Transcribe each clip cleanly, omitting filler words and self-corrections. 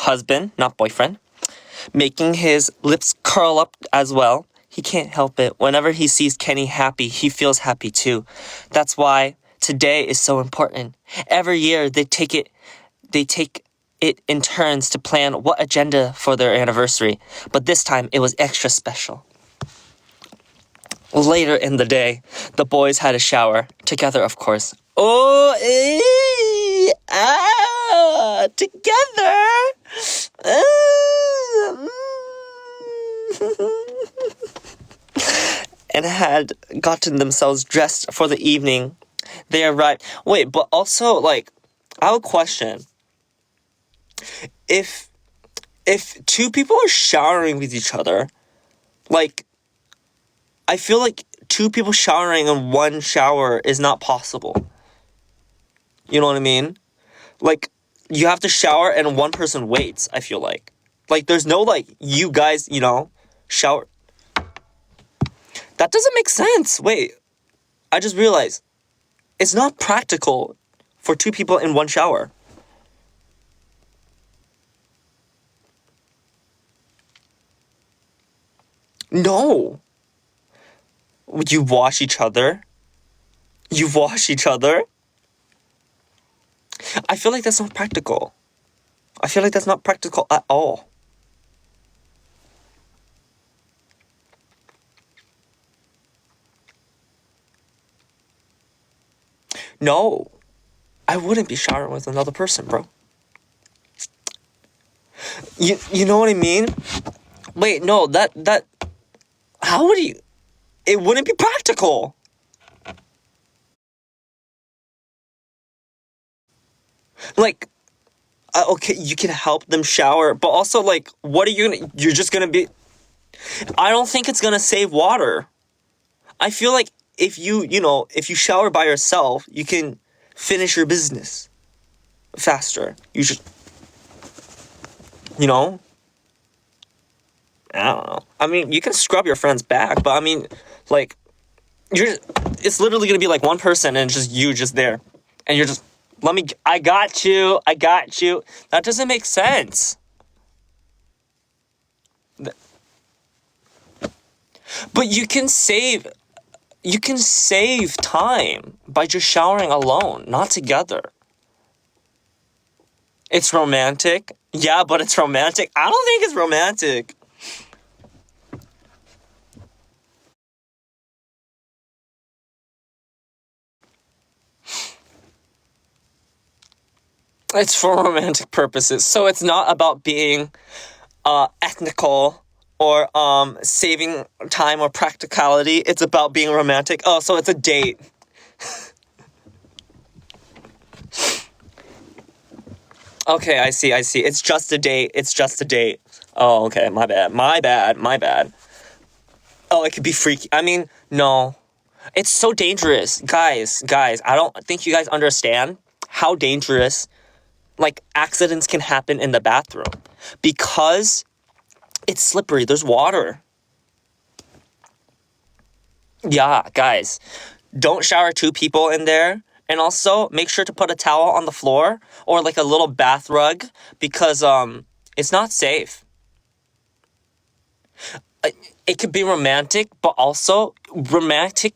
husband, not boyfriend, making his lips curl up as well. He can't help it. Whenever he sees Kenny happy, he feels happy too. That's why today is so important. Every year they take it in turns to plan what agenda for their anniversary, but this time it was extra special. Later in the day, the boys had a shower, together of course. Together! And had gotten themselves dressed for the evening. They arrived. Wait, but also, like, I have a question. If two people are showering with each other, like, I feel like two people showering in one shower is not possible. You know what I mean? Like, you have to shower and one person waits, I feel like. Like, there's no, like, you guys, shower. That doesn't make sense. Wait, I just realized. It's not practical for two people in one shower. No. You wash each other. You wash each other. I feel like that's not practical. I feel like that's not practical at all. No. I wouldn't be showering with another person, bro. You know what I mean? Wait, no, that how would you? It wouldn't be practical. Like, okay, you can help them shower, but also, like, what are you're just gonna be... I don't think it's gonna save water. I feel like if you shower by yourself, you can finish your business faster. You should, I don't know. I mean, you can scrub your friend's back, but I mean, like, it's literally gonna be like one person and just you just there. And you're just, I got you. That doesn't make sense. But you can save time by just showering alone, not together. It's romantic. Yeah, but it's romantic. I don't think it's romantic. It's for romantic purposes. So it's not about being ethnical or saving time or practicality. It's about being romantic. Oh, so it's a date. Okay, I see. It's just a date. Oh, okay, my bad. Oh, it could be freaky. I mean, no. It's so dangerous. Guys, I don't think you guys understand how dangerous, like, accidents can happen in the bathroom. Because it's slippery. There's water. Yeah, guys, don't shower two people in there. And also, make sure to put a towel on the floor or, like, a little bath rug because it's not safe. It could be romantic, but also romantic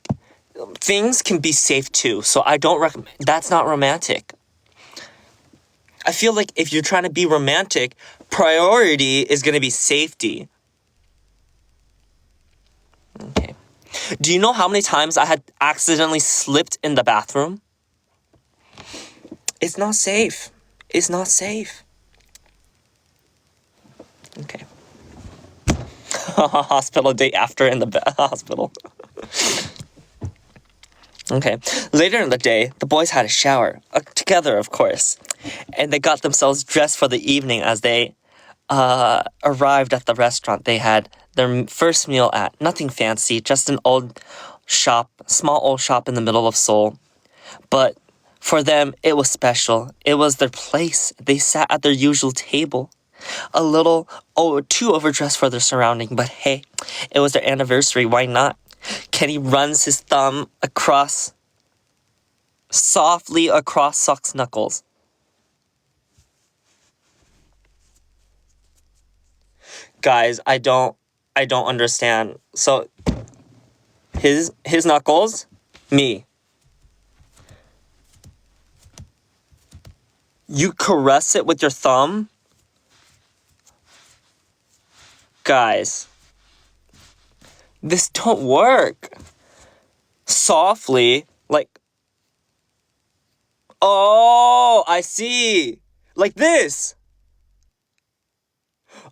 things can be safe too. So I don't recommend. That's not romantic. I feel like if you're trying to be romantic, priority is going to be safety. Okay. Do you know how many times I had accidentally slipped in the bathroom? It's not safe. Okay. Hospital date after in the hospital. Okay. Later in the day, the boys had a shower. Together, of course. And they got themselves dressed for the evening as they arrived at the restaurant they had their first meal at. Nothing fancy, just an small old shop in the middle of Seoul. But for them, it was special. It was their place. They sat at their usual table. A little too overdressed for their surrounding, but hey, it was their anniversary, why not? Kenny runs his thumb softly across Sock's knuckles. Guys, I don't understand. So his knuckles, me. You caress it with your thumb? Guys, this don't work. Softly, like, oh, I see. Like this.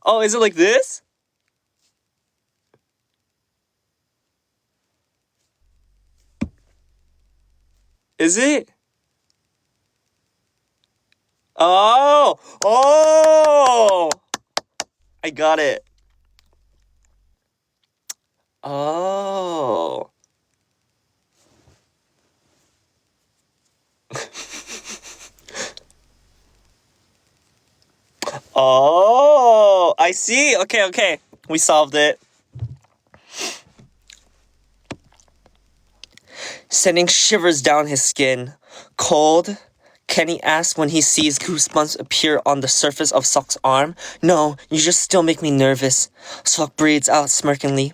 Oh, is it like this? Is it? Oh, oh, I got it. Oh. Oh, I see. Okay. We solved it. Sending shivers down his skin. Cold? Kenny asks when he sees goosebumps appear on the surface of Sock's arm. No, you just still make me nervous. Sock breathes out smirking.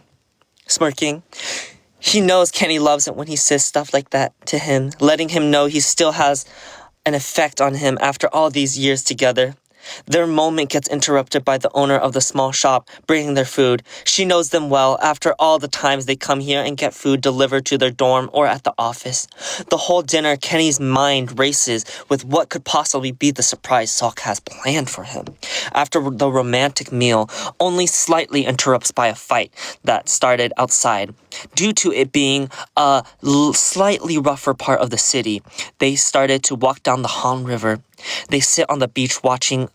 He knows Kenny loves it when he says stuff like that to him, letting him know he still has an effect on him after all these years together. Their moment gets interrupted by the owner of the small shop bringing their food. She knows them well after all the times they come here and get food delivered to their dorm or at the office. The whole dinner, Kenny's mind races with what could possibly be the surprise Sok has planned for him. After the romantic meal, only slightly interrupts by a fight that started outside. Due to it being a slightly rougher part of the city, they started to walk down the Han River. They sit on the bench watching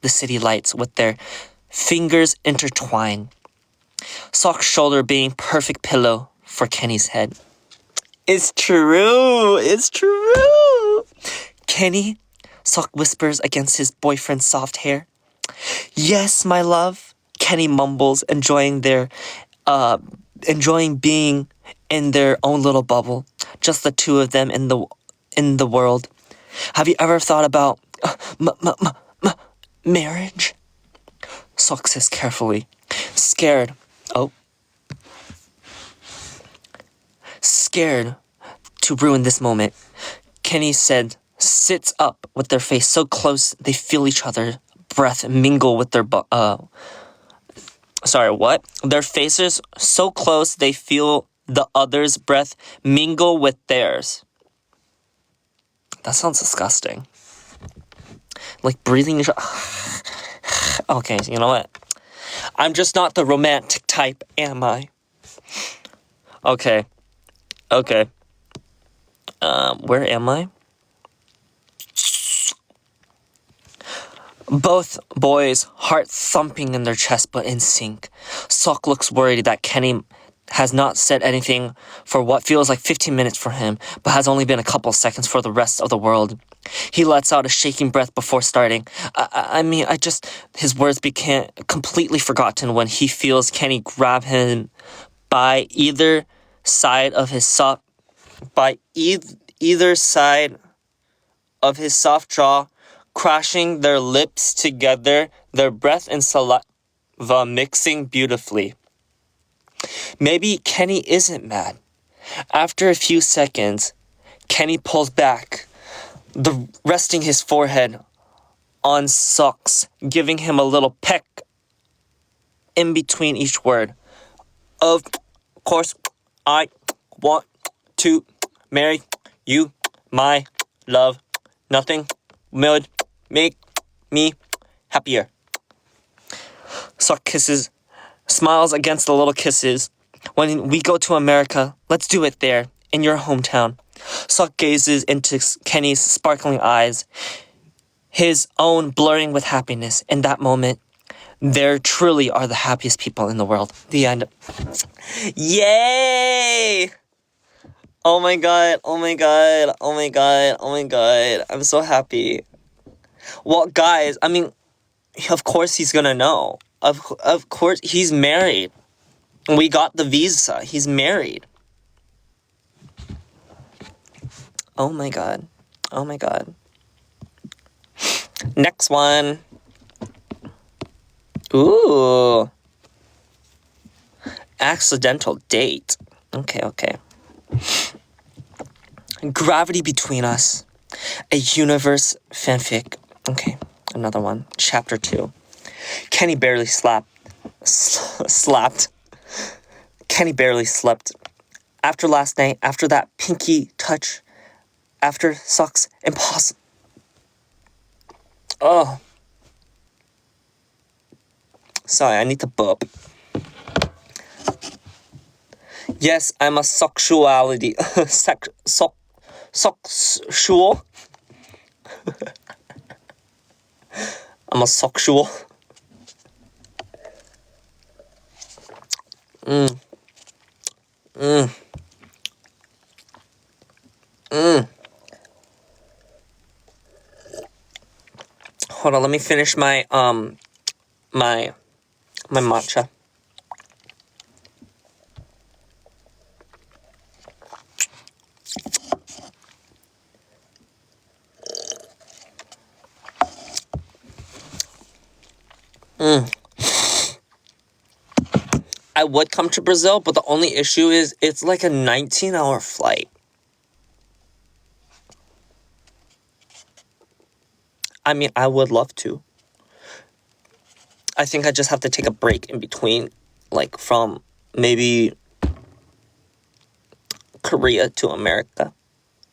the city lights with their fingers intertwined. Sock's shoulder being perfect pillow for Kenny's head. It's true. Kenny, Sock whispers against his boyfriend's soft hair. Yes, my love, Kenny mumbles, enjoying being in their own little bubble, just the two of them in the world. Have you ever thought about marriage? Sok says carefully, scared to ruin this moment. Kenny said, sits up with their face so close they feel each other's breath mingle with their Their faces so close they feel the other's breath mingle with theirs. That sounds disgusting. Like breathing. Okay, you know what? I'm just not the romantic type, am I? Okay. Where am I? Both boys, heart thumping in their chest but in sync. Sok looks worried that Kenny has not said anything for what feels like 15 minutes for him, but has only been a couple seconds for the rest of the world. He lets out a shaking breath before starting. His words became completely forgotten when he feels Kenny grab him by either side of his soft jaw, crashing their lips together, their breath and saliva mixing beautifully. Maybe Kenny isn't mad. After a few seconds, Kenny pulls back, resting his forehead on Sock's, giving him a little peck in between each word. Of course, I want to marry you, my love. Nothing would make me happier. Sock smiles against the little kisses. When we go to America, let's do it there, in your hometown. Sock gazes into Kenny's sparkling eyes, his own blurring with happiness. In that moment, they truly are the happiest people in the world. The end. Yay! Oh my god. I'm so happy. Well, guys, I mean, of course he's gonna know. Of course, he's married. We got the visa. He's married. Oh my god. Next one. Ooh. Accidental date. Okay. Gravity between us. A universe fanfic. Okay, another one. Chapter 2. Kenny barely slapped. Kenny barely slept. After last night, after that pinky touch, after sucks impossible. Oh. Sorry, I need to burp. Yes, I'm a sexuality. Sexual? I'm a sexual. Hold on, let me finish my my matcha. I would come to Brazil, but the only issue is it's like a 19-hour flight. I mean, I would love to. I think I just have to take a break in between, like from maybe Korea to America.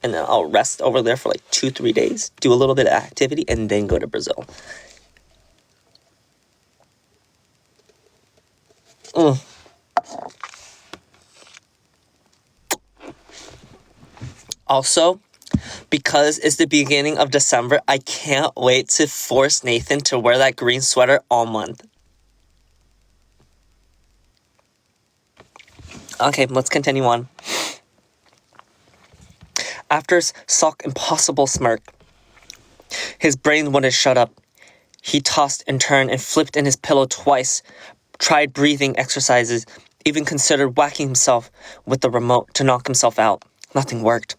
And then I'll rest over there for like 2-3 days, do a little bit of activity, and then go to Brazil. Also, because it's the beginning of December, I can't wait to force Nathan to wear that green sweater all month. Okay, let's continue on. After Sock impossible smirk, his brain wouldn't shut up. He tossed and turned and flipped in his pillow twice, tried breathing exercises, even considered whacking himself with the remote to knock himself out. Nothing worked.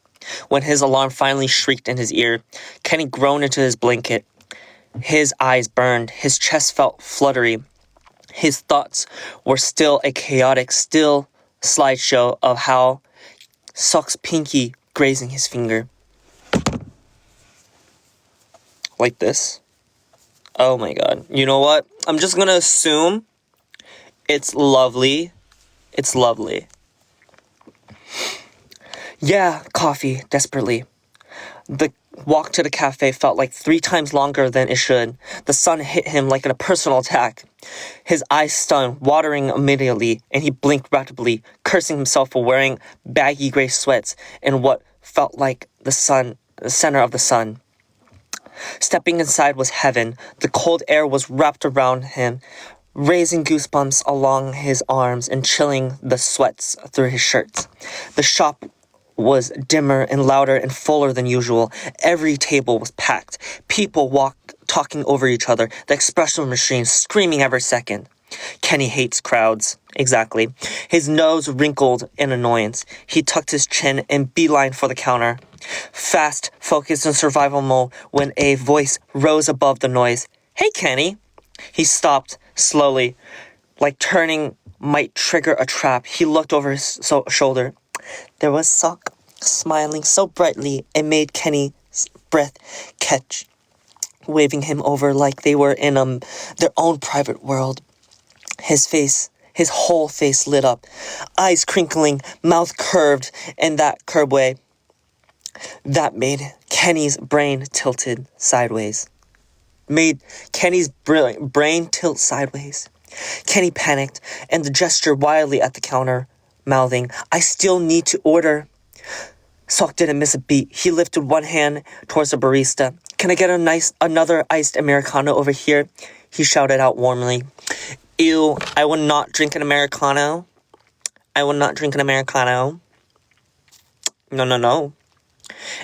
When his alarm finally shrieked in his ear, Kenny groaned into his blanket. His eyes burned, his chest felt fluttery. His thoughts were still a chaotic, still slideshow of how Sock's pinky grazing his finger. Like this. Oh my god. You know what? I'm just gonna assume it's lovely. It's lovely. Yeah, coffee, desperately. The walk to the cafe felt like 3 times longer than it should. The sun hit him like a personal attack. His eyes stunned, watering immediately, and he blinked rapidly, cursing himself for wearing baggy gray sweats in what felt like the center of the sun. Stepping inside was heaven. The cold air was wrapped around him, raising goosebumps along his arms and chilling the sweats through his shirts. The shop was dimmer and louder and fuller than usual. Every table was packed. People walked, talking over each other. The espresso machine screaming every second. Kenny hates crowds. Exactly. His nose wrinkled in annoyance. He tucked his chin and beeline for the counter. Fast, focused in survival mode when a voice rose above the noise. Hey, Kenny. He stopped slowly, like turning might trigger a trap. He looked over his shoulder. There was Sock, smiling so brightly it made Kenny's breath catch, waving him over like they were in their own private world. His whole face lit up, eyes crinkling, mouth curved in that curb way. That made Kenny's brain tilted sideways. Made Kenny's brain tilt sideways. Kenny panicked and gestured wildly at the counter, mouthing, I still need to order. Sock didn't miss a beat. He lifted one hand towards the barista. Can I get another iced Americano over here? He shouted out warmly. Ew, I will not drink an Americano. I will not drink an Americano. No.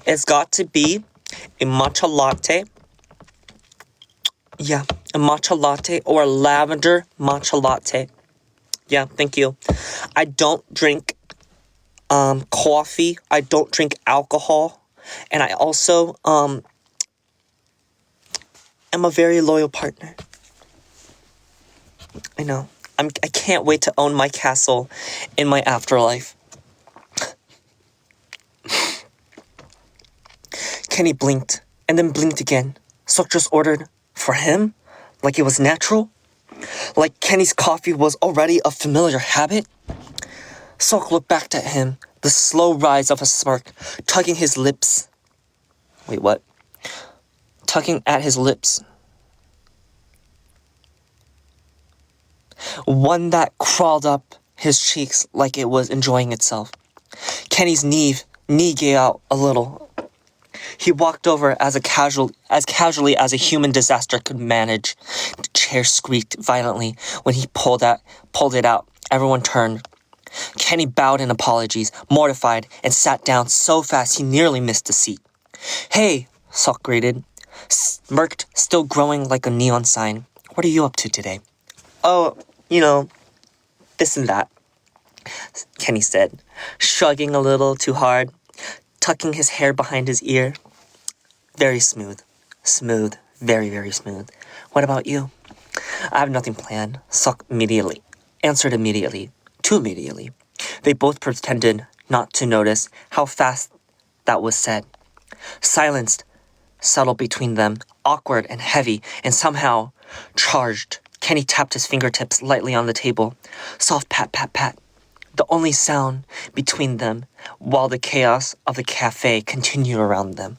It's got to be a matcha latte. Yeah, a matcha latte or a lavender matcha latte. Yeah, thank you. I don't drink coffee. I don't drink alcohol. And I also am a very loyal partner. I know. I can't wait to own my castle in my afterlife. Kenny blinked, and then blinked again. Sok just ordered for him? Like it was natural? Like Kenny's coffee was already a familiar habit? Sok looked back at him, the slow rise of a smirk, tugging his lips. Wait, what? Tugging at his lips. One that crawled up his cheeks like it was enjoying itself. Kenny's knee gave out a little. He walked over as casually as a human disaster could manage. The chair squeaked violently when he pulled it out. Everyone turned. Kenny bowed in apologies, mortified, and sat down so fast he nearly missed a seat. "Hey," Sok greeted, smirked, still growing like a neon sign. "What are you up to today?" "Oh, this and that," Kenny said, shrugging a little too hard, tucking his hair behind his ear. "Very smooth. Smooth. Very, very smooth. What about you?" "I have nothing planned," Sok answered immediately. Too immediately. They both pretended not to notice how fast that was said. Silence settled between them, awkward and heavy and somehow charged. Kenny tapped his fingertips lightly on the table. Soft pat, pat, pat. The only sound between them while the chaos of the cafe continued around them.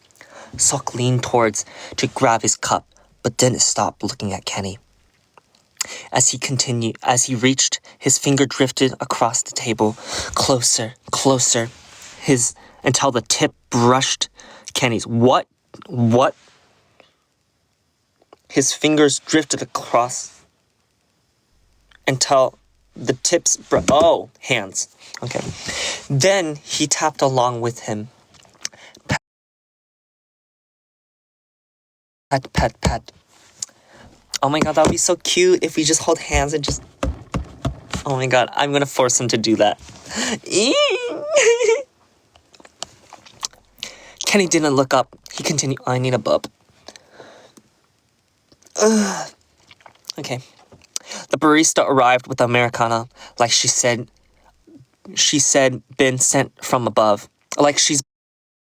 Sok leaned towards to grab his cup, but didn't stop looking at Kenny. As he reached, his finger drifted across the table, closer, until the tip brushed Kenny's. What? His fingers drifted across until the tips hands. Okay. Then he tapped along with him. Pat, pat, pat. Oh my god, that would be so cute if we just hold hands and just... Oh my god, I'm gonna force him to do that. Kenny didn't look up. He continued, "I need a bub." Okay. The barista arrived with the Americano, like she said been sent from above. Like she's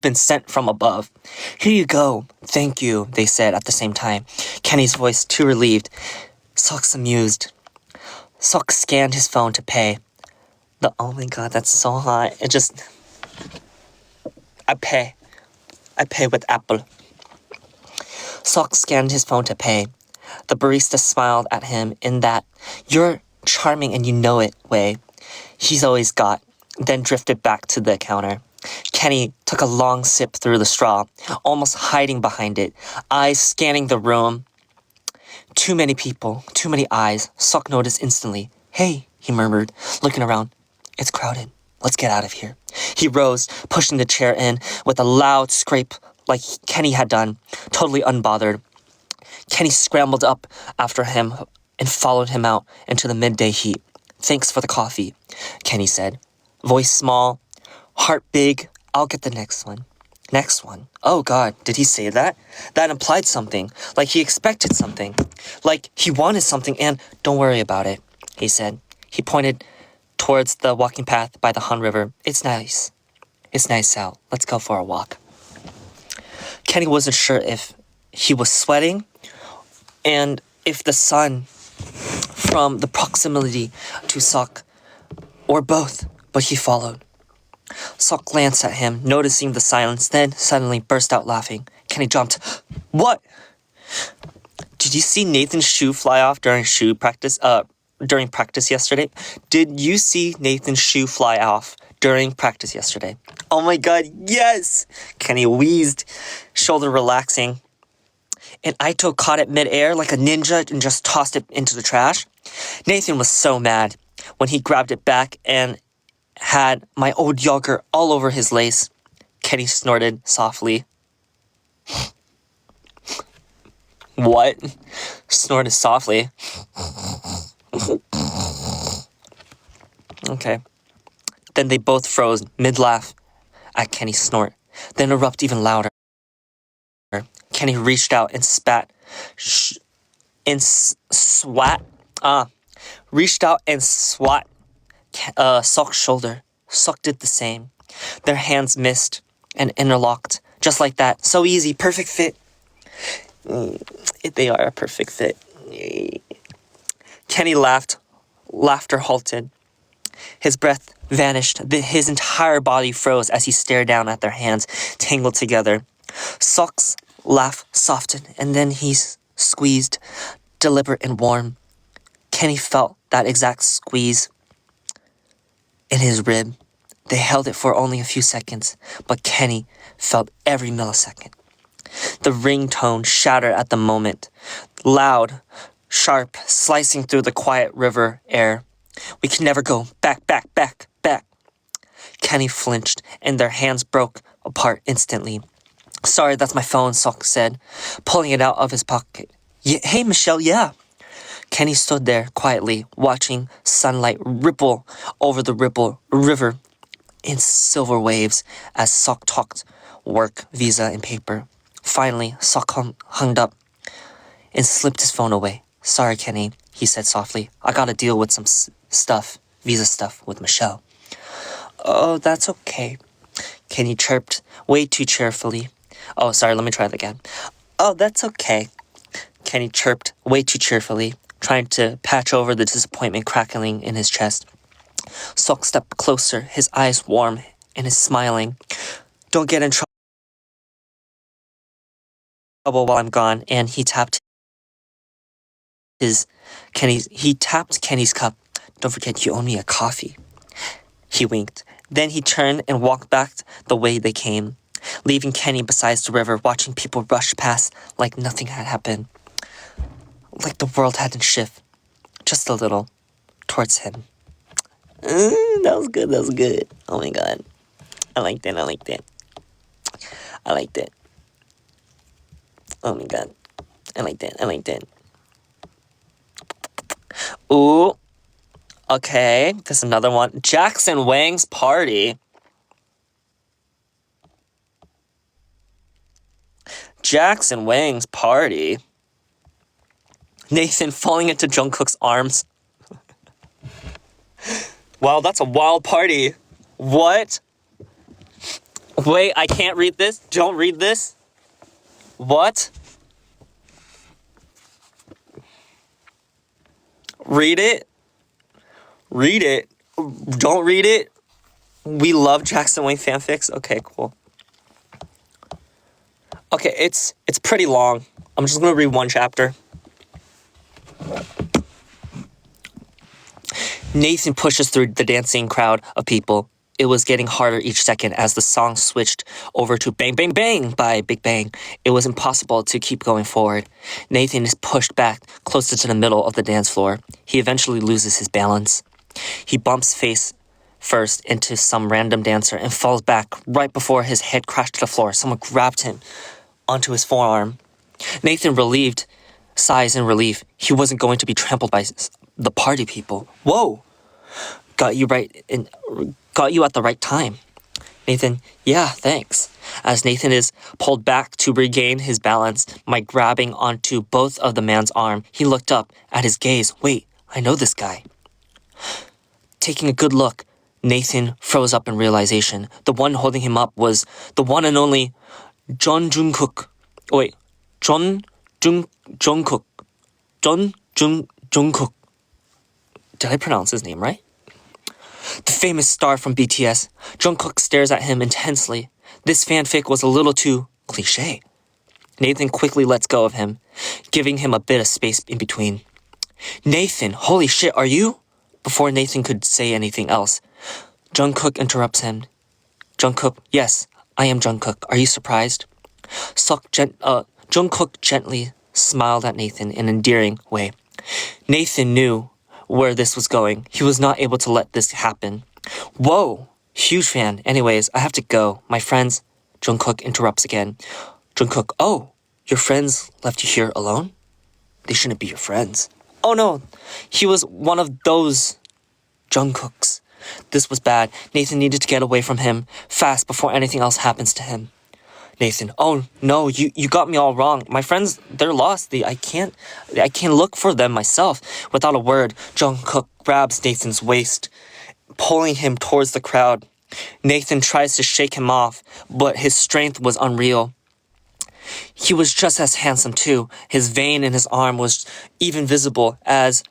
been sent from above. "Here you go. Thank you," they said at the same time. Kenny's voice too relieved. Sok's amused. Sok scanned his phone to pay. Oh my god, that's so hot. I pay with Apple. Sok scanned his phone to pay. The barista smiled at him in that "you're charming and you know it" way he's always got, then drifted back to the counter. Kenny took a long sip through the straw, almost hiding behind it, eyes scanning the room. Too many people, too many eyes. Sok noticed instantly. "Hey," he murmured, looking around. "It's crowded. Let's get out of here." He rose, pushing the chair in with a loud scrape like Kenny had done, totally unbothered. Kenny scrambled up after him and followed him out into the midday heat. "Thanks for the coffee," Kenny said. Voice small, heart big. "I'll get the next one." Next one? Oh god, did he say that? That implied something. Like he expected something. Like he wanted something and "Don't worry about it," he said. He pointed towards the walking path by the Han River. It's nice, Sal. Let's go for a walk." Kenny wasn't sure if he was sweating and if the sun from the proximity to Sok, or both, but he followed. Sok glanced at him, noticing the silence, then suddenly burst out laughing. Kenny jumped. "What? Did you see Nathan's shoe fly off during practice yesterday? Did you see Nathan's shoe fly off during practice yesterday?" "Oh my god, yes!" Kenny wheezed, shoulder relaxing. "And Aito caught it midair like a ninja and just tossed it into the trash. Nathan was so mad when he grabbed it back and had my old yogurt all over his lace." Kenny snorted softly. "What?" Snorted softly. Okay. Then they both froze mid-laugh at Kenny's snort, then erupted even louder. Kenny reached out and spat. Swat. reached out and swat Sok's shoulder. Sok did the same. Their hands missed and interlocked, just like that. So easy, perfect fit. They are a perfect fit. Kenny laughed. Laughter halted. His breath vanished. His entire body froze as he stared down at their hands tangled together. Sok's laugh softened, and then he squeezed, deliberate and warm. Kenny felt that exact squeeze in his rib. They held it for only a few seconds, but Kenny felt every millisecond. The ringtone shattered at the moment, loud, sharp, slicing through the quiet river air. We can never go back, back, back, back. Kenny flinched, and their hands broke apart instantly. Sorry, that's my phone, Sok said, pulling it out of his pocket. Hey, Michelle, yeah. Kenny stood there quietly, watching sunlight ripple over the river in silver waves as Sok talked work, visa, and paper. Finally, Sok hung up and slipped his phone away. Sorry, Kenny, he said softly. I gotta deal with some visa stuff with Michelle. Oh, that's okay, Kenny chirped way too cheerfully. Oh, sorry, let me try that again. Oh, that's okay, Kenny chirped way too cheerfully, trying to patch over the disappointment crackling in his chest. Sok stepped closer, his eyes warm and his smiling. Don't get in trouble while I'm gone, and he tapped Kenny's cup. Don't forget you owe me a coffee. He winked. Then he turned and walked back the way they came, leaving Kenny beside the river, watching people rush past like nothing had happened. Like the world hadn't shifted, just a little, towards him. That was good. Oh my god. I liked it. Oh my god. I liked it. Ooh. Okay, there's another one. Jackson Wang's party. Nathan falling into Jungkook's arms. Wow, that's a wild party. What? Wait, I can't read this? Don't read this? What? Read it? Don't read it? We love Jackson Wang fanfics? Okay, cool. Okay, it's pretty long. I'm just gonna read one chapter. Nathan pushes through the dancing crowd of people. It was getting harder each second as the song switched over to Bang Bang Bang by Big Bang. It was impossible to keep going forward. Nathan is pushed back closer to the middle of the dance floor. He eventually loses his balance. He bumps face first into some random dancer and falls back right before his head crashed to the floor. Someone grabbed him onto his forearm. Nathan sighs in relief. He wasn't going to be trampled by the party people. Whoa! Got you at the right time. Nathan, yeah, thanks. As Nathan is pulled back to regain his balance by grabbing onto both of the man's arm, he looked up at his gaze. Wait, I know this guy. Taking a good look, Nathan froze up in realization. The one holding him up was the one and only Jungkook. Jungkook. Did I pronounce his name right? The famous star from BTS. Jungkook stares at him intensely. This fanfic was a little too cliché. Nathan quickly lets go of him, giving him a bit of space in between. Nathan, holy shit, are you? Before Nathan could say anything else, Jungkook interrupts him. Jungkook, yes, I am Jungkook. Are you surprised? Jungkook gently smiled at Nathan in an endearing way. Nathan knew where this was going. He was not able to let this happen. Whoa, huge fan. Anyways, I have to go. My friends, Jungkook interrupts again. Jungkook, oh, your friends left you here alone? They shouldn't be your friends. Oh no, he was one of those Jungkooks. This was bad. Nathan needed to get away from him fast before anything else happens to him. Nathan, oh no, you got me all wrong. My friends, they're lost. I can't look for them myself. Without a word, Jungkook grabs Nathan's waist, pulling him towards the crowd. Nathan tries to shake him off, but his strength was unreal. He was just as handsome too. His vein in his arm was even visible as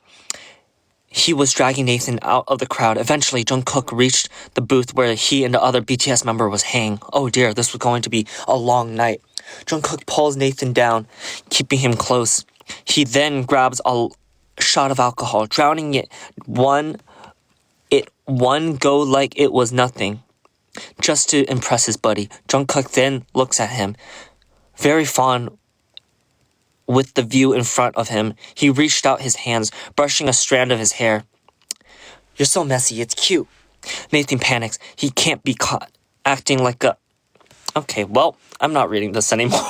he was dragging Nathan out of the crowd. Eventually, Jungkook reached the booth where he and the other BTS member was hanging. Oh dear, this was going to be a long night. Jungkook pulls Nathan down, keeping him close. He then grabs a shot of alcohol, drowning it one go like it was nothing, just to impress his buddy. Jungkook then looks at him, very fond with the view in front of him. He reached out his hands, brushing a strand of his hair. You're so messy, it's cute. Nathan panics. He can't be caught acting like a... Okay, well, I'm not reading this anymore.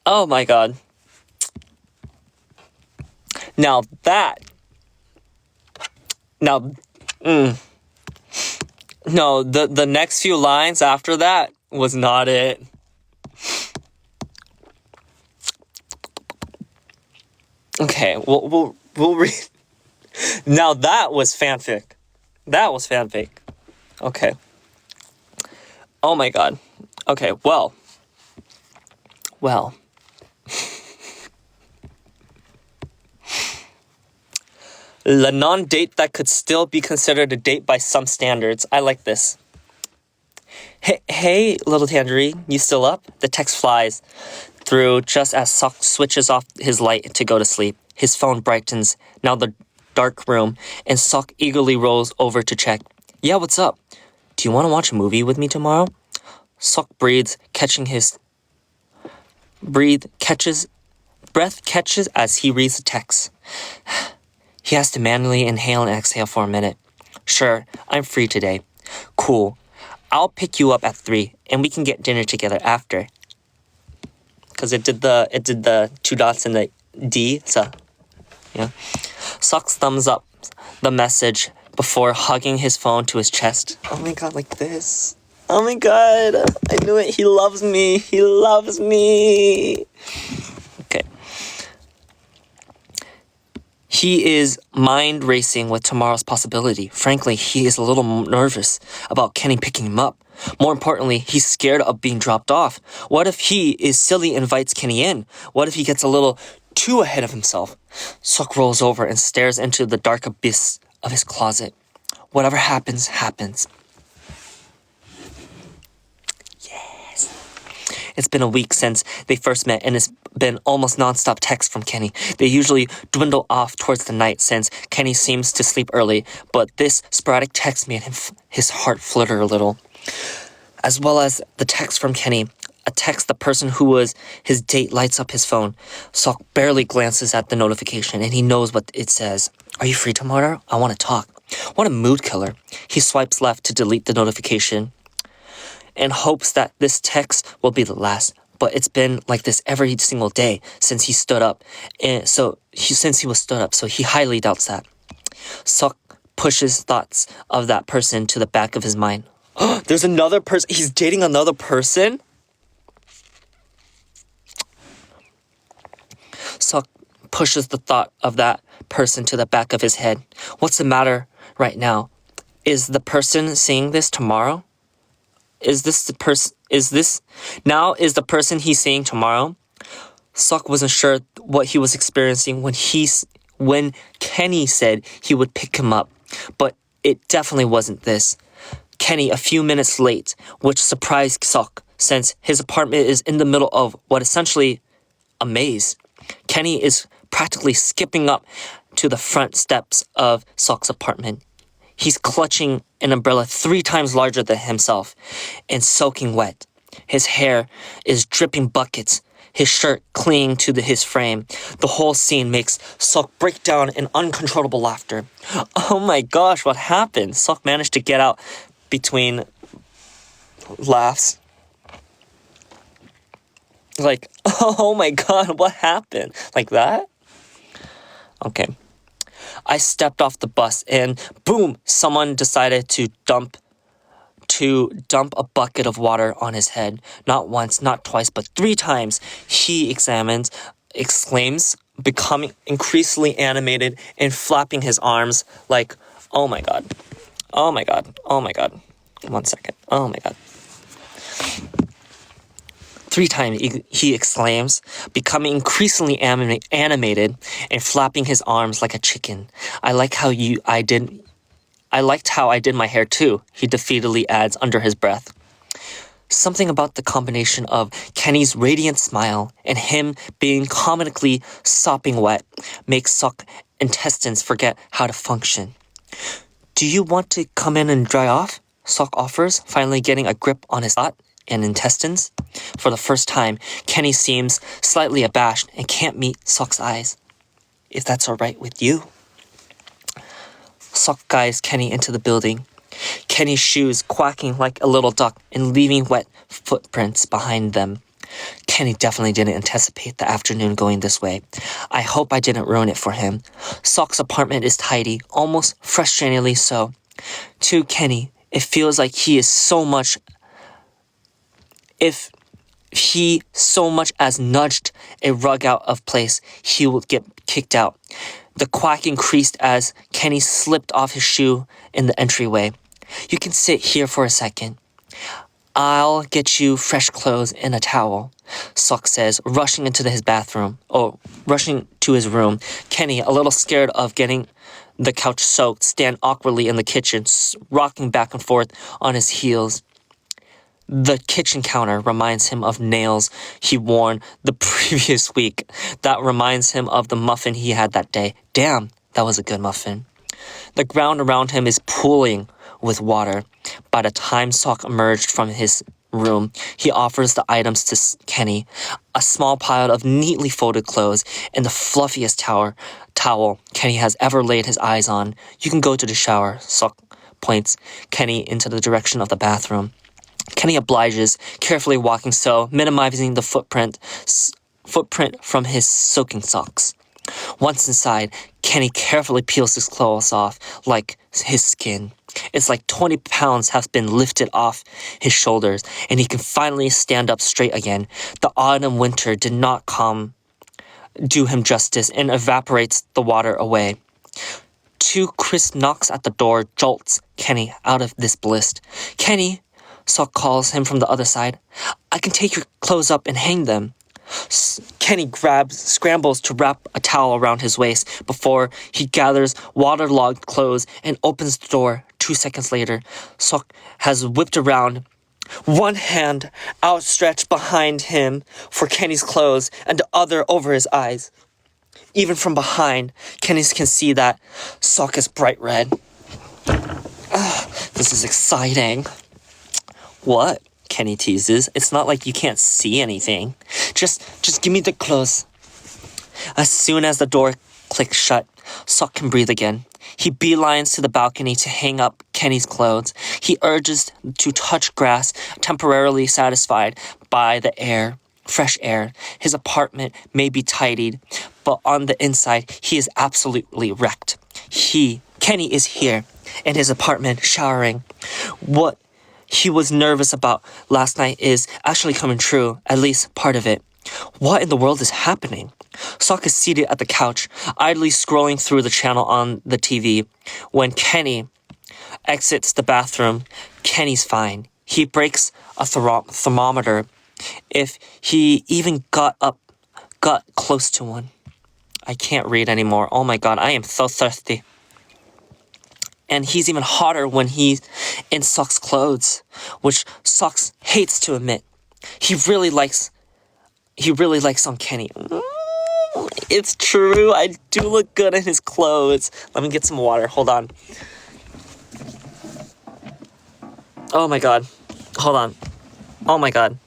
Oh my god. Now, No, the next few lines after that was not it. Okay, we'll read. Now that was fanfic. That was fanfic. Okay. Oh my god. Okay, well. The non-date that could still be considered a date by some standards. I like this. Hey, little tangerine, you still up? The text flies through just as Sok switches off his light to go to sleep. His phone brightens, now the dark room, and Sok eagerly rolls over to check. Yeah, what's up? Do you want to watch a movie with me tomorrow? Sok breathes, breath catches as he reads the text. He has to manually inhale and exhale for a minute. Sure, I'm free today. Cool. I'll pick you up at 3, and we can get dinner together after. Because it did the 2 dots and the D, so yeah. Socks thumbs up the message before hugging his phone to his chest. Oh my god, like this. Oh my god, I knew it. He loves me. He loves me. Okay. He is mind racing with tomorrow's possibility. Frankly, he is a little nervous about Kenny picking him up. More importantly, he's scared of being dropped off. What if he is silly and invites Kenny in? What if he gets a little too ahead of himself? Sok rolls over and stares into the dark abyss of his closet. Whatever happens, happens. It's been a week since they first met, and it's been almost non-stop texts from Kenny. They usually dwindle off towards the night since Kenny seems to sleep early, but this sporadic text made his heart flutter a little. As well as the text from Kenny, a text the person who was his date lights up his phone. Sok barely glances at the notification, and he knows what it says. Are you free tomorrow? I want to talk. What a mood killer. He swipes left to delete the notification and hopes that this text will be the last. But it's been like this every single day since he stood up. So he highly doubts that. Sok pushes thoughts of that person to the back of his mind. There's another person. He's dating another person? Sok pushes the thought of that person to the back of his head. What's the matter right now? Is the person seeing this tomorrow? Is the person he's seeing tomorrow? Sok wasn't sure what he was experiencing when Kenny said he would pick him up, but it definitely wasn't this. Kenny a few minutes late, which surprised Sok since his apartment is in the middle of what essentially a maze. Kenny is practically skipping up to the front steps of Sok's apartment. He's clutching an umbrella 3 times larger than himself and soaking wet. His hair is dripping buckets, his shirt clinging to his frame. The whole scene makes Sok break down in uncontrollable laughter. Oh my gosh, what happened? Sok managed to get out between laughs. Like, oh my god, what happened? Like that? Okay. I stepped off the bus and boom, someone decided to dump a bucket of water on his head. Not once, not twice, but 3 times. He exclaims, becoming increasingly animated and flapping his arms like, oh my god, oh my god, oh my god. 1 second, oh my god. 3 times he exclaims, becoming increasingly animated and flapping his arms like a chicken. I liked how I did my hair too, he defeatedly adds under his breath. Something about the combination of Kenny's radiant smile and him being comically sopping wet makes Sock's intestines forget how to function. Do you want to come in and dry off? Sock offers, finally getting a grip on his thought and intestines. For the first time, Kenny seems slightly abashed and can't meet Sock's eyes. If that's alright with you. Sock guides Kenny into the building. Kenny's shoes quacking like a little duck and leaving wet footprints behind them. Kenny definitely didn't anticipate the afternoon going this way. I hope I didn't ruin it for him. Sock's apartment is tidy, almost frustratingly so. To Kenny, it feels like if he so much as nudged a rug out of place, he would get kicked out. The quack increased as Kenny slipped off his shoe in the entryway. You can sit here for a second. I'll get you fresh clothes and a towel, Sock says, rushing to his room. Kenny, a little scared of getting the couch soaked, stand awkwardly in the kitchen, rocking back and forth on his heels. The kitchen counter reminds him of nails he worn the previous week. That reminds him of the muffin he had that day. Damn, that was a good muffin. The ground around him is pooling with water. By the time Sock emerged from his room, he offers the items to Kenny, a small pile of neatly folded clothes and the fluffiest towel Kenny has ever laid his eyes on. You can go to the shower, Sock points Kenny into the direction of the bathroom. Kenny obliges, carefully walking so, minimizing the footprint from his soaking socks. Once inside, Kenny carefully peels his clothes off like his skin. It's like 20 pounds have been lifted off his shoulders, and he can finally stand up straight again. The autumn winter did not do him justice and evaporates the water away. 2 crisp knocks at the door jolts Kenny out of this bliss. Kenny, Sock calls him from the other side. I can take your clothes up and hang them. Kenny scrambles to wrap a towel around his waist before he gathers waterlogged clothes and opens the door. 2 seconds later, Sock has whipped around, one hand outstretched behind him for Kenny's clothes and the other over his eyes. Even from behind, Kenny can see that Sock is bright red. This is exciting. What? Kenny teases. It's not like you can't see anything. Just give me the clothes. As soon as the door clicks shut, Sock can breathe again. He beelines to the balcony to hang up Kenny's clothes. He urges to touch grass, temporarily satisfied by the fresh air. His apartment may be tidied, but on the inside, he is absolutely wrecked. Kenny is here, in his apartment, showering. What he was nervous about last night is actually coming true, at least part of it. What in the world is happening? Sock is seated at the couch, idly scrolling through the channel on the TV. When Kenny exits the bathroom, Kenny's fine. He breaks a thermometer if he even got close to one. I can't read anymore. Oh my god, I am so thirsty. And he's even hotter when he's in Sock's clothes, which Sock hates to admit. He really likes on Kenny. It's true, I do look good in his clothes. Let me get some water, hold on. Oh my god, hold on. Oh my god.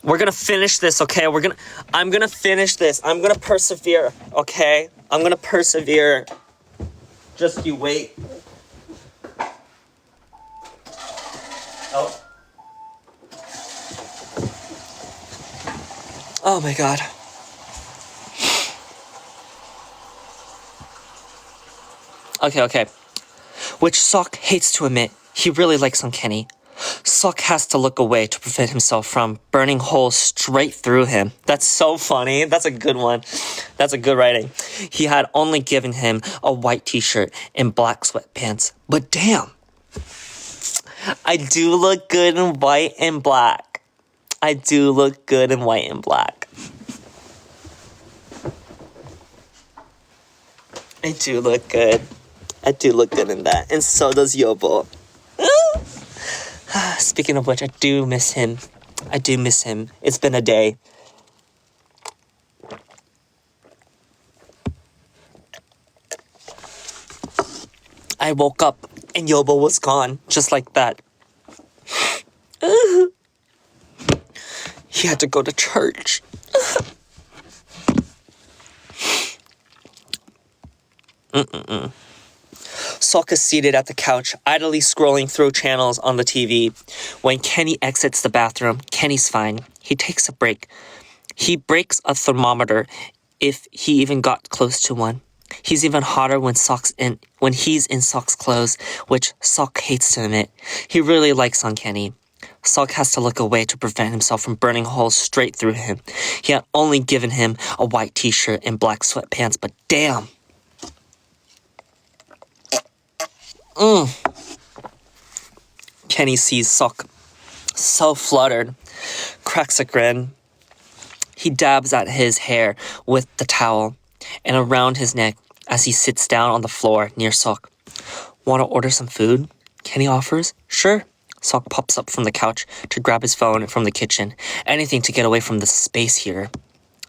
We're gonna finish this, okay? I'm gonna finish this. I'm gonna persevere, okay? I'm gonna persevere. Just you wait. Oh my god. Okay. Which Sok hates to admit he really likes on Kenny. Sok has to look away to prevent himself from burning holes straight through him. That's so funny. That's a good one. That's a good writing. He had only given him a white t-shirt and black sweatpants. But damn, I do look good in white and black. I do look good in white and black. I do look good. I do look good in that. And so does Yobo. Speaking of which, I do miss him. It's been a day. I woke up and Yobo was gone, just like that. He had to go to church. Sok is seated at the couch, idly scrolling through channels on the TV. When Kenny exits the bathroom, Kenny's fine. He takes a break. He breaks a thermometer if he even got close to one. He's even hotter when he's in Sok's clothes, which Sok hates to admit. He really likes on Kenny. Sok has to look away to prevent himself from burning holes straight through him. He had only given him a white t-shirt and black sweatpants, but damn. Kenny sees Sok so fluttered, cracks a grin. He dabs at his hair with the towel and around his neck as he sits down on the floor near Sok. Want to order some food? Kenny offers. Sure. Sok pops up from the couch to grab his phone from the kitchen. Anything to get away from the space heater.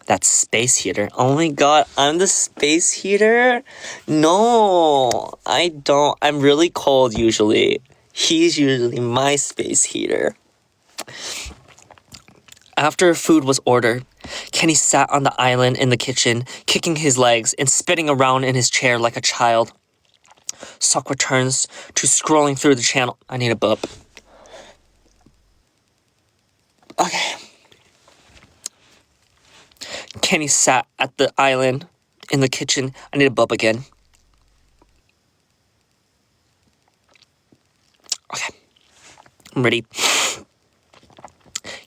That space heater. Oh my god, I'm the space heater? No, I don't. I'm really cold usually. He's usually my space heater. After food was ordered, Kenny sat on the island in the kitchen, kicking his legs and spinning around in his chair like a child. Sok returns to scrolling through the channel. I need a burp. Okay. Kenny sat at the island in the kitchen. I need a burp again. Okay. I'm ready.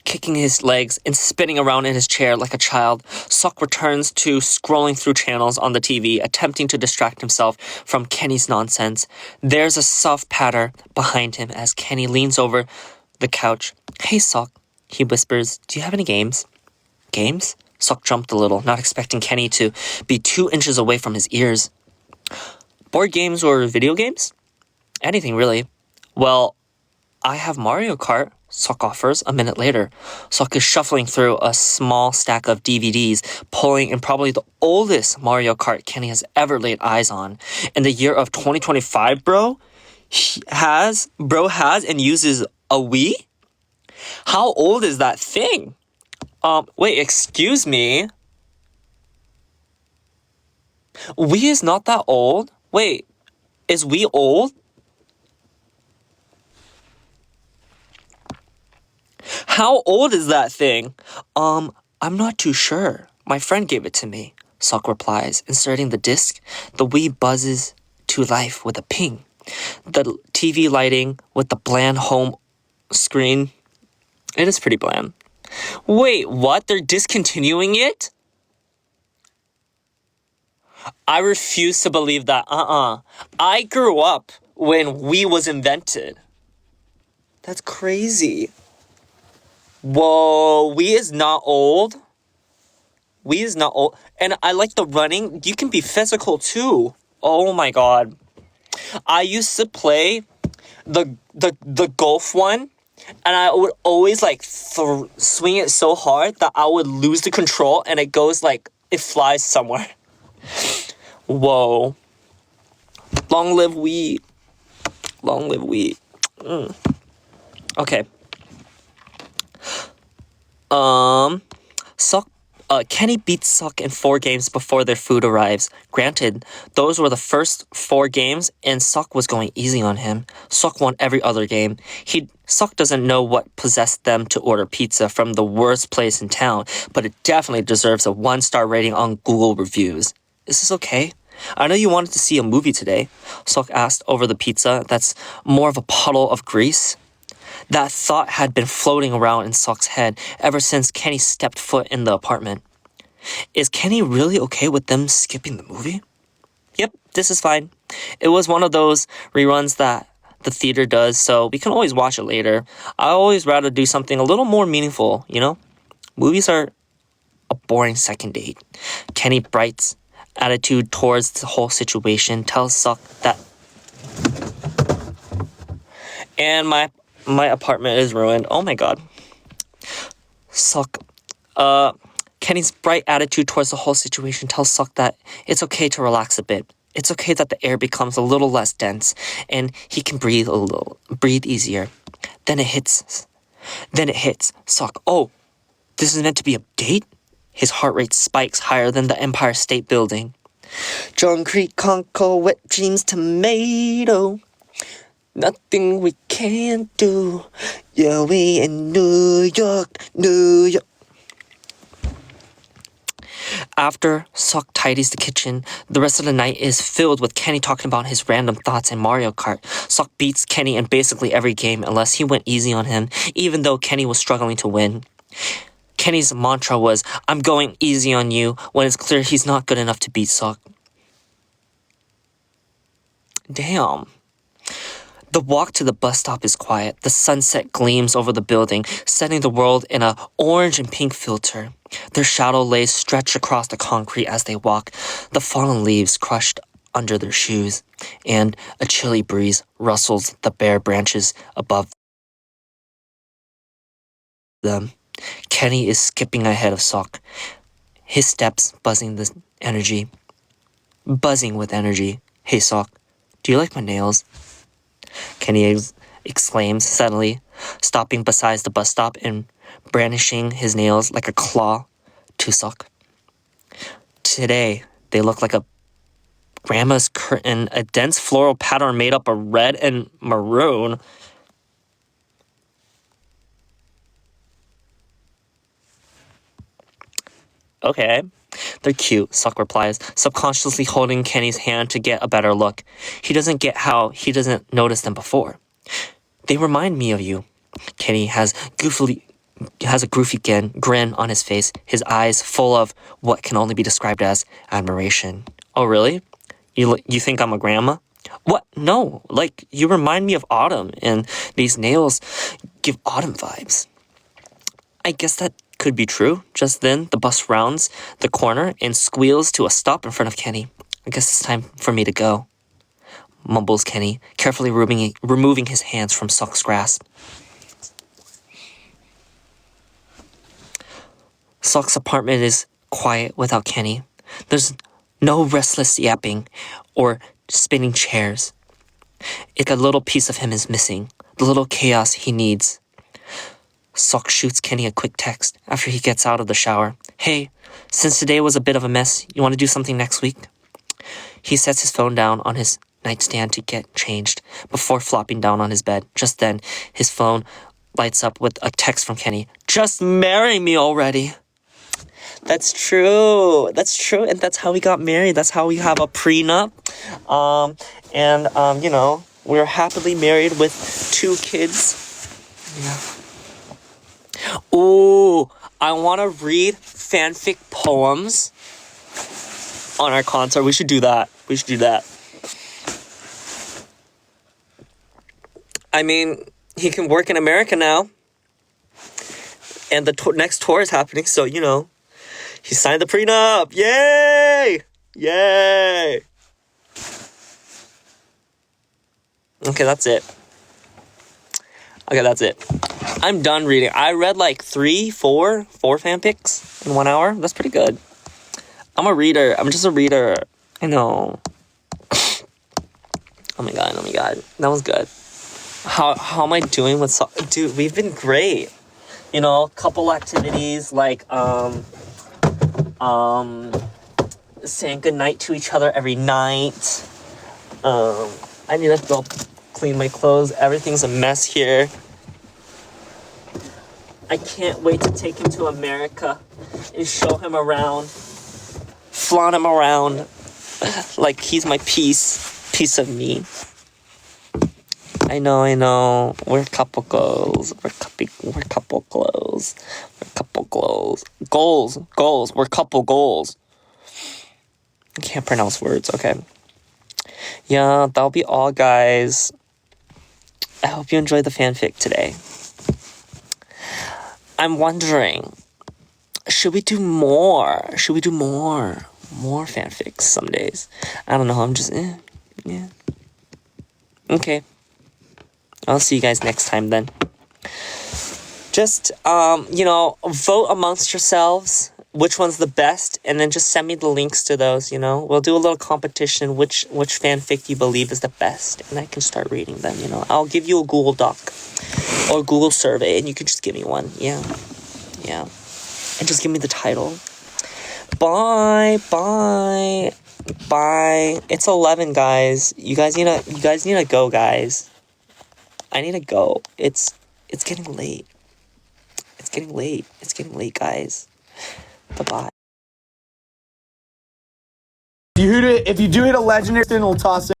Kicking his legs and spinning around in his chair like a child, Sok returns to scrolling through channels on the TV, attempting to distract himself from Kenny's nonsense. There's a soft patter behind him as Kenny leans over the couch. Hey, Sok, he whispers, do you have any games? Games? Sok jumped a little, not expecting Kenny to be 2 inches away from his ears. Board games or video games? Anything, really. Well, I have Mario Kart, Sok offers a minute later. Sok is shuffling through a small stack of DVDs, pulling in probably the oldest Mario Kart Kenny has ever laid eyes on. In the year of 2025, bro has and uses a Wii? How old is that thing? Wait, excuse me? Wii is not that old? Wait, is Wii old? How old is that thing? I'm not too sure. My friend gave it to me, Sok replies, inserting the disc. The Wii buzzes to life with a ping. The TV lighting with the bland home screen. It is pretty bland. Wait, what? They're discontinuing it? I refuse to believe that. I grew up when Wii was invented. That's crazy. Whoa, Wii is not old. Wii is not old. And I like the running. You can be physical too. Oh my god. I used to play the golf one. And I would always like swing it so hard that I would lose the control and it goes like, it flies somewhere. Whoa. Long live Wii. Long live Wii. Okay. Kenny beats Sok in 4 games before their food arrives. Granted, those were the first 4 games, and Sok was going easy on him. Sok won every other game. Sok doesn't know what possessed them to order pizza from the worst place in town, but it definitely deserves a 1-star rating on Google reviews. Is this okay? I know you wanted to see a movie today, Sok asked over the pizza that's more of a puddle of grease. That thought had been floating around in Sok's head ever since Kenny stepped foot in the apartment. Is Kenny really okay with them skipping the movie? Yep, this is fine. It was one of those reruns that the theater does, so we can always watch it later. I always rather do something a little more meaningful, you know? Movies are a boring second date. Kenny Bright's attitude towards the whole situation tells Sok that... And my apartment is ruined. Oh my god. Sok, Kenny's bright attitude towards the whole situation tells Sok that it's okay to relax a bit. It's okay that the air becomes a little less dense and he can breathe easier. Then it hits Sok. Oh, this is meant to be a date? His heart rate spikes higher than the Empire State Building. John Creek, Conco, Wet Dreams, Tomato. Nothing we can't do. Yeah, we in New York, New York. After Sok tidies the kitchen, the rest of the night is filled with Kenny talking about his random thoughts in Mario Kart. Sok beats Kenny in basically every game unless he went easy on him, even though Kenny was struggling to win. Kenny's mantra was, I'm going easy on you, when it's clear he's not good enough to beat Sok. Damn. The walk to the bus stop is quiet. The sunset gleams over the building, setting the world in an orange and pink filter. Their shadow lays stretch across the concrete as they walk, the fallen leaves crushed under their shoes, and a chilly breeze rustles the bare branches above them. Kenny is skipping ahead of Sok, his steps buzzing with energy. Hey Sok, do you like my nails? Kenny exclaims suddenly, stopping beside the bus stop and brandishing his nails like a claw to Sok. Today, they look like a grandma's curtain, a dense floral pattern made up of red and maroon. Okay. They're cute, Sok replies, subconsciously holding Kenny's hand to get a better look. He doesn't get how he doesn't notice them before. They remind me of you. Kenny has a goofy grin on his face, his eyes full of what can only be described as admiration. Oh, really? You think I'm a grandma? What? No, like, you remind me of autumn, and these nails give autumn vibes. I guess that could be true. Just then, the bus rounds the corner and squeals to a stop in front of Kenny. I guess it's time for me to go, mumbles Kenny, carefully removing his hands from Sok's grasp. Sok's apartment is quiet without Kenny. There's no restless yapping or spinning chairs. A little piece of him is missing, the little chaos he needs. Sok shoots Kenny a quick text after he gets out of the shower. Hey, since today was a bit of a mess, you want to do something next week? He sets his phone down on his nightstand to get changed before flopping down on his bed. Just then, his phone lights up with a text from Kenny. Just marry me already. That's true. And that's how we got married. That's how we have a prenup. You know, we're happily married with 2 kids. Yeah. Ooh, I want to read fanfic poems on our concert. We should do that. I mean, he can work in America now. And the next tour is happening, so, you know, he signed the prenup. Yay! Okay, that's it. I'm done reading. I read like 4 fanfics in 1 hour. That's pretty good. I'm a reader. I'm just a reader. I know. Oh my god. That was good. How am I doing with... Dude, we've been great. You know, couple activities like, saying goodnight to each other every night. I need to go clean my clothes. Everything's a mess here. I can't wait to take him to America and show him around. Flaunt him around. Like he's my piece of me. I know. We're couple goals. We're couple goals. We're couple goals. Goals. We're couple goals. I can't pronounce words. Okay. Yeah, that'll be all, guys. I hope you enjoyed the fanfic today. I'm wondering, should we do more? More fanfics some days? I don't know. I'm just, yeah. Okay. I'll see you guys next time then. Just, vote amongst yourselves which one's the best, and then just send me the links to those, We'll do a little competition, which fanfic you believe is the best, and I can start reading them, I'll give you a Google Doc or Google survey, and you can just give me one. Yeah. And just give me the title. Bye. It's 11, guys. You guys need to go, guys. I need to go. It's getting late. It's getting late, guys. Bye-bye. If you do hit a legendary, then we'll toss it.